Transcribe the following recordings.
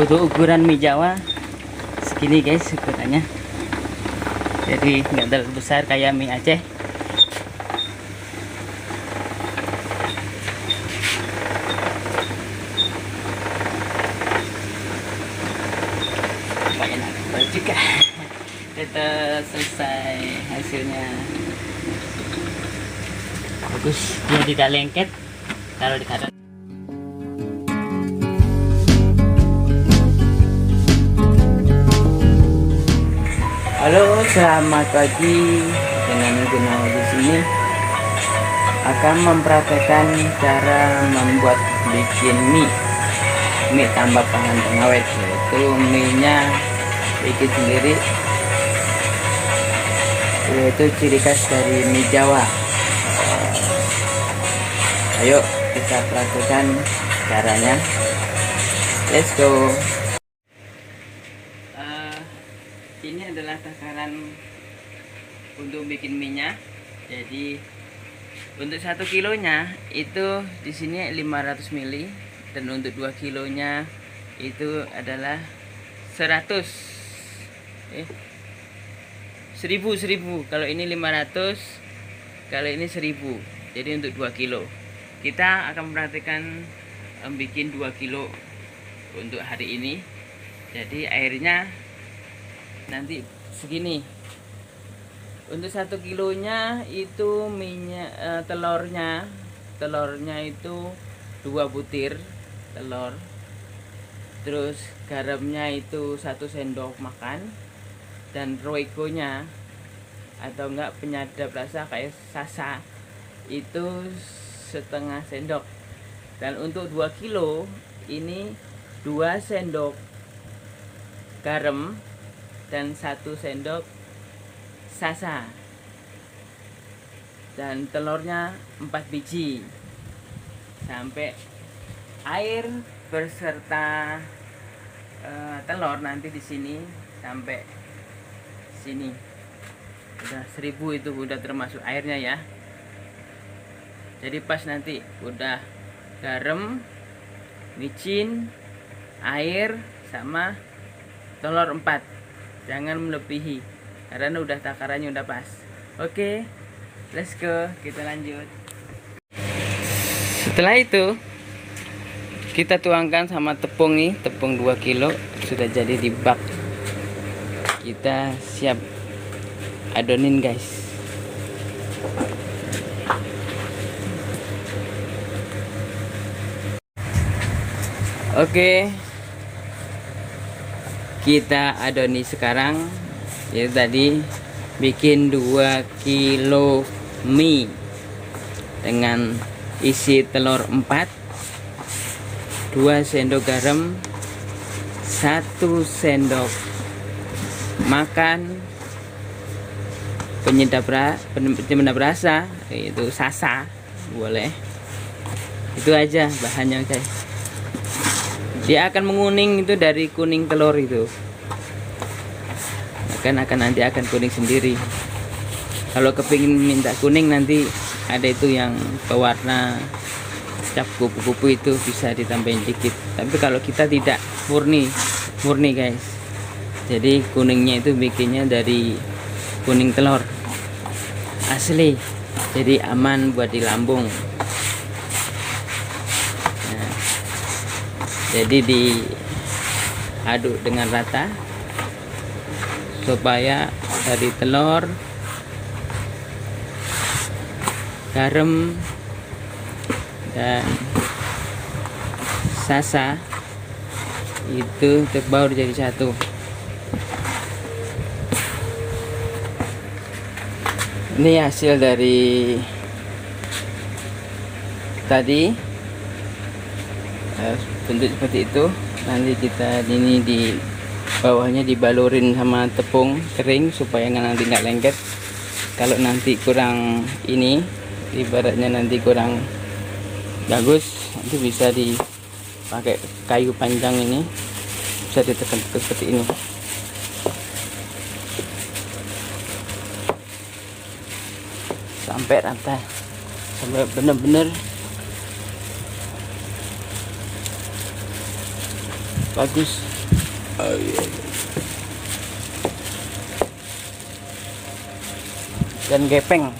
Untuk ukuran mie Jawa segini guys ukurannya, jadi nggak terlalu besar kayak mie Aceh. Enak juga. Kita selesai hasilnya bagus, dia tidak lengket kalau dikata. Halo, selamat pagi. Dengan Gunawan di sini akan mempraktekkan cara membuat bikin mie tambah bahan pengawet, yaitu mie-nya bikin sendiri, yaitu ciri khas dari mie Jawa. Ayo kita praktekkan caranya. Let's go. Ini adalah takaran untuk bikin mie-nya. Jadi untuk 1 kilonya itu di sini 500 ml, dan untuk 2 kilonya itu adalah 100. 1000. Kalau ini 500, kalau ini 1000. Jadi untuk 2 kilo. Kita akan mempraktikkan bikin 2 kilo untuk hari ini. Jadi airnya nanti segini. Untuk 1 kilonya itu minyak, telurnya itu 2 butir telur. Terus garamnya itu 1 sendok makan, dan royconya atau enggak penyedap rasa kayak sasa itu 1/2 sendok. Dan untuk 2 kilo ini 2 sendok garam dan 1 sendok sasa, dan telurnya 4 biji, sampai air berserta telur nanti di sini sampai sini udah 1000, itu udah termasuk airnya ya. Jadi pas nanti udah garam, micin, air sama telur 4, jangan melebihi karena udah takarannya udah pas. Oke, let's go, kita lanjut. Setelah itu kita tuangkan sama tepung nih, tepung 2 kilo sudah jadi di bak. Kita siap adonin guys. Oke, kita adoni sekarang. Ya tadi bikin 2 kilo mie dengan isi telur 4, 2 sendok garam, 1 sendok makan penyedap rasa, itu sasa boleh. Itu aja bahannya guys. Dia akan menguning itu dari kuning telur itu. Akan nanti akan kuning sendiri. Kalau kepingin minta kuning nanti ada itu yang pewarna cap kupu-kupu, itu bisa ditambahin dikit. Tapi kalau kita tidak murni guys. Jadi kuningnya itu bikinnya dari kuning telur asli. Jadi aman buat di lambung. Nah, jadi diaduk dengan rata supaya dari telur, garam, dan sasa itu terbaur jadi satu. Ini hasil dari tadi, bentuk seperti itu. Nanti kita ini di bawahnya dibalurin sama tepung kering supaya nanti nggak lengket. Kalau nanti kurang ini, ibaratnya nanti kurang bagus, nanti bisa dipakai kayu panjang ini, bisa ditekan seperti ini. Sampai rata, sampai benar-benar bagus. Oh, iya. Dan gepeng,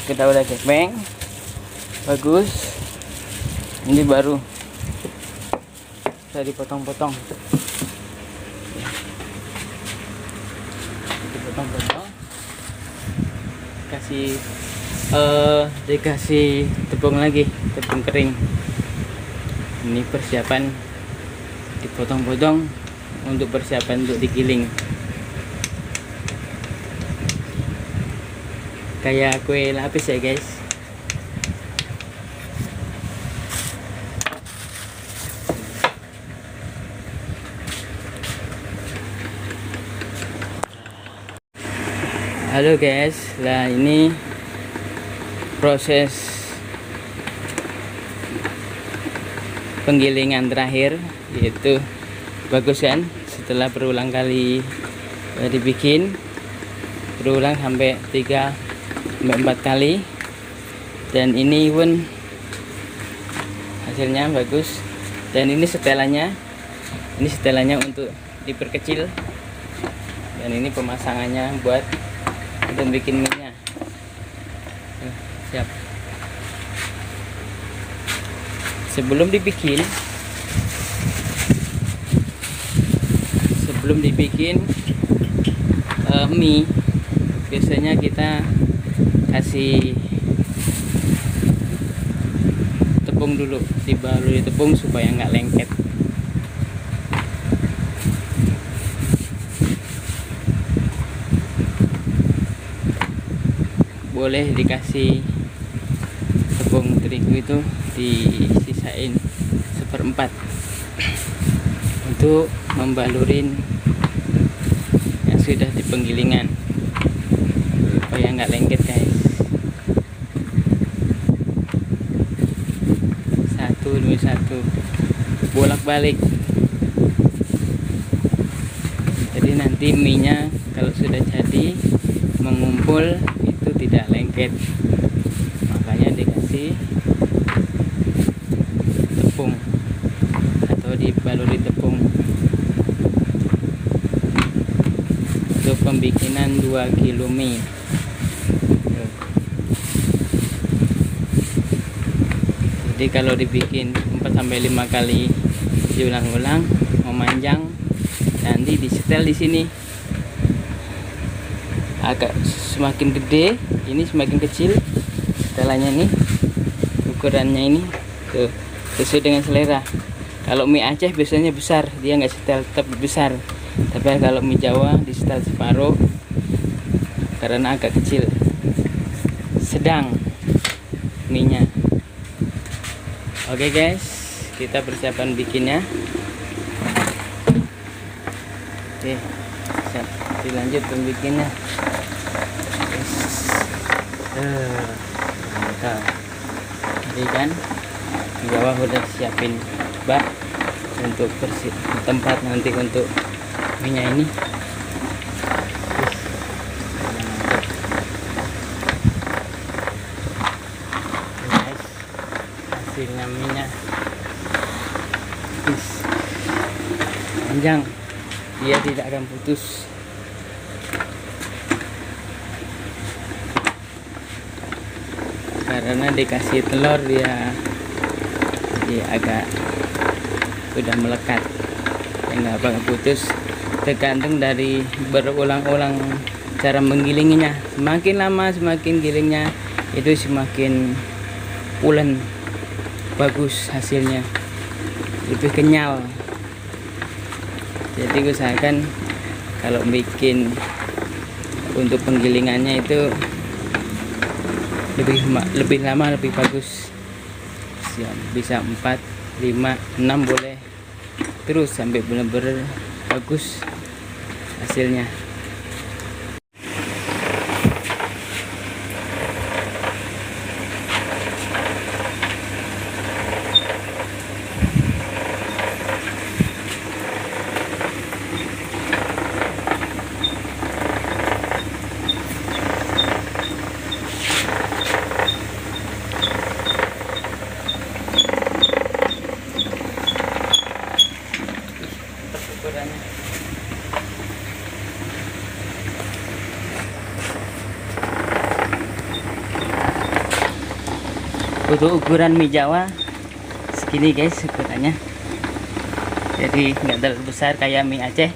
kita udah gepeng bagus. Ini baru bisa dipotong-potong, dipotong-potong, dikasih tepung lagi, tepung kering. Ini persiapan dipotong-potong untuk persiapan untuk digiling, kayak kue lapis ya guys. Halo guys, lah ini proses penggilingan terakhir, yaitu bagus kan, setelah berulang kali dibikin, berulang sampai 3-4 kali, dan ini pun hasilnya bagus. Dan ini setelannya untuk diperkecil, dan ini pemasangannya buat untuk bikin minyak. Siap. Sebelum dibikin mie, biasanya kita kasih tepung dulu, dibaluri tepung supaya nggak lengket. Boleh dikasih tepung terigu itu disisain 1/4 untuk membalurin yang sudah di penggilingan supaya nggak lengket guys. Satu demi satu, bolak-balik. Jadi nanti mie-nya kalau sudah jadi mengumpul itu tidak lengket, makanya dikasih tepung atau dibaluri tepung untuk pembikinan 2 kilo mie. Jadi kalau dibikin 4-5 kali diulang-ulang, memanjang, nanti disetel di sini. Agak semakin gede, ini semakin kecil setelannya, nih ukurannya ini tuh, sesuai dengan selera. Kalau mie Aceh biasanya besar, dia nggak setel, tetap besar. Tapi kalau mie Jawa disetel separuh karena agak kecil. Sedang mie-nya. Oke guys, kita persiapan bikinnya. Oke, siap, dilanjut pembikinnya. Mantap. Jadi kan di bawah udah siapin bak untuk bersih tempat nanti untuk minyak ini. Guys, hasilnya minyak panjang, dia tidak akan putus. Karena dikasih telur, dia agak udah melekat, nggak bakal putus. Tergantung dari berulang-ulang cara menggilinginya. Semakin lama semakin gilingnya itu semakin pulen, bagus hasilnya, lebih kenyal. Jadi usahakan kalau bikin untuk penggilingannya itu lebih lama lebih bagus. Bisa 4, 5, 6 boleh, terus sampai benar-benar bagus hasilnya. Untuk ukuran mie Jawa segini guys ukurannya, jadi nggak terlalu besar kayak mie Aceh.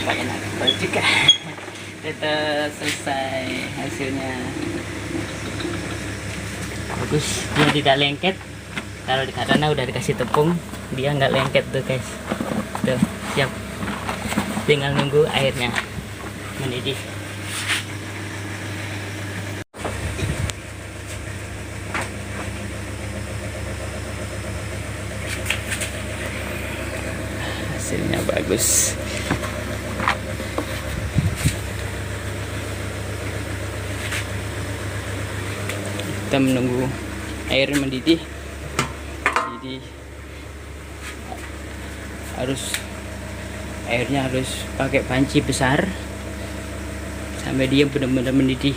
Enak juga. Kita selesai hasilnya, bagus, dia tidak lengket. Kalau karena udah dikasih tepung dia nggak lengket tuh guys. Tuh siap, tinggal nunggu airnya mendidih. Hasilnya bagus. Kita menunggu air mendidih. Jadi airnya harus pakai panci besar sampai dia benar-benar mendidih.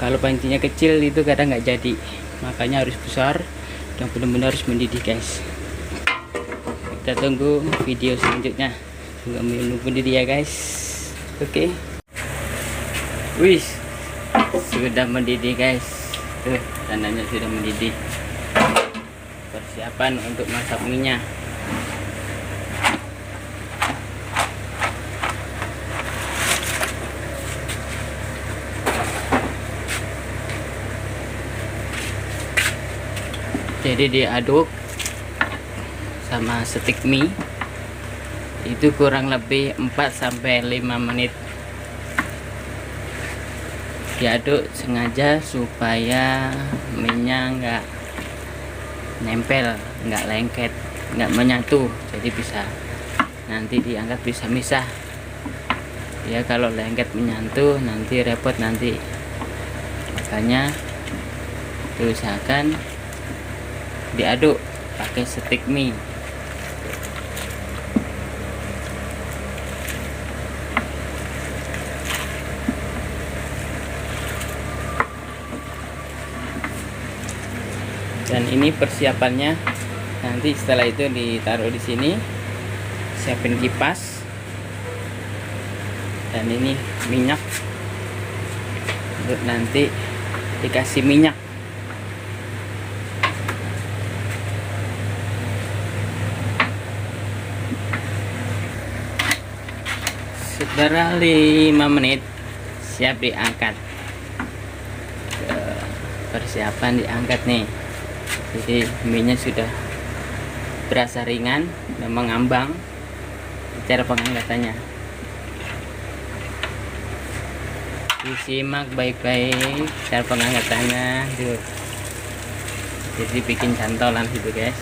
Kalau pancinya kecil itu kadang nggak jadi, makanya harus besar dan benar-benar harus mendidih guys. Kita tunggu video selanjutnya. Tunggu mendidih ya guys. Oke. Wih, sudah mendidih guys. Tuh tandanya sudah mendidih. Persiapan untuk masak minyak. Jadi diaduk sama stik mie itu kurang lebih 4-5 menit. Diaduk sengaja supaya minyak nggak nempel, nggak lengket, nggak menyatu, jadi bisa nanti diangkat bisa misah ya. Kalau lengket menyatu nanti repot nanti, makanya diusahakan diaduk pakai stik mie. Dan ini persiapannya, nanti setelah itu ditaruh di sini, siapin kipas, dan ini minyak untuk nanti dikasih minyak. Setelah 5 menit siap diangkat. Persiapan diangkat nih. Jadi minyak sudah berasa ringan dan mengambang. Cara pengangkatannya disimak baik-baik cara pengangkatannya tuh. Jadi bikin cantolan gitu guys,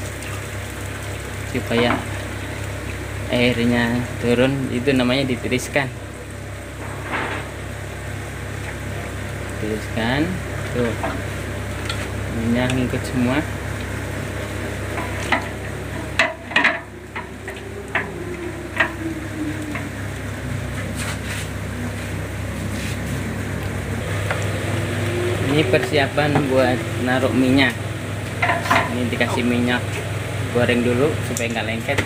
supaya airnya turun, itu namanya ditiriskan. Tiriskan tuh, minyak ngikut semua. Ini persiapan buat naruh minyak. Ini dikasih minyak, goreng dulu supaya nggak lengket.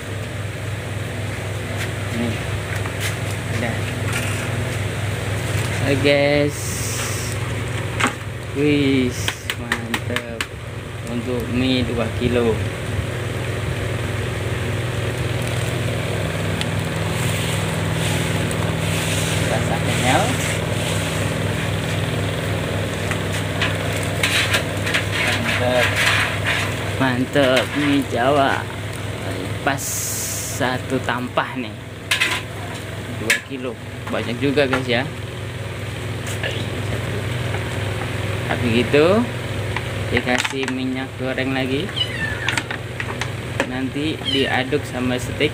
Ini udah. Oke guys, wih mantap untuk mie 2 kilo. Rasa kenyal. Mantap mie Jawa, pas satu tampah nih, 2 kilo, banyak juga guys ya. Habis gitu dikasih minyak goreng lagi, nanti diaduk sama stik.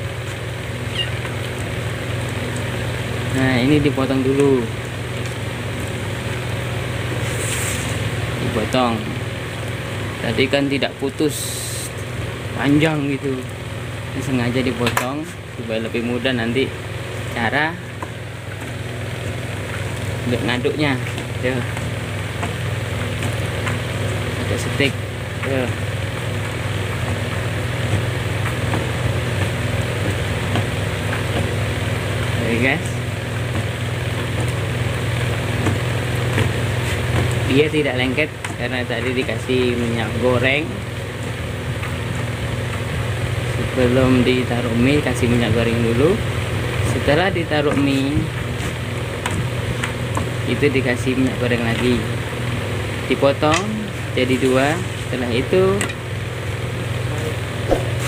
Nah ini dipotong dulu, dipotong. Tadi kan tidak putus, panjang gitu, ini sengaja dipotong supaya lebih mudah nanti cara untuk ngaduknya. Tuh ada stik tuh. Oke guys, dia tidak lengket karena tadi dikasih minyak goreng. Sebelum ditaruh mie kasih minyak goreng dulu, setelah ditaruh mie itu dikasih minyak goreng lagi, dipotong jadi dua. Setelah itu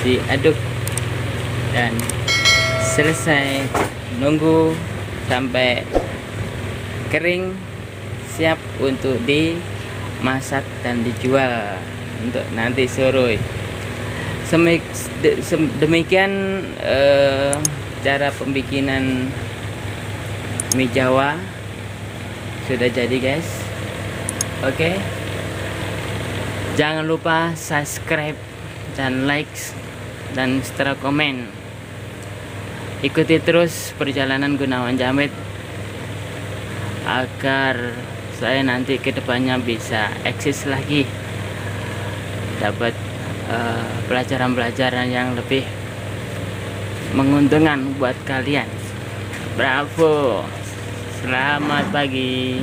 diaduk dan selesai. Nunggu sampai kering, siap untuk dimasak dan dijual untuk nanti sore. Demikian cara pembikinan mie Jawa sudah jadi guys. Oke, jangan lupa subscribe dan like dan setelah komen. Ikuti terus perjalanan Gunawan Jamit agar saya nanti kedepannya bisa eksis lagi, dapat pelajaran-pelajaran yang lebih menguntungkan buat kalian. Bravo, selamat pagi.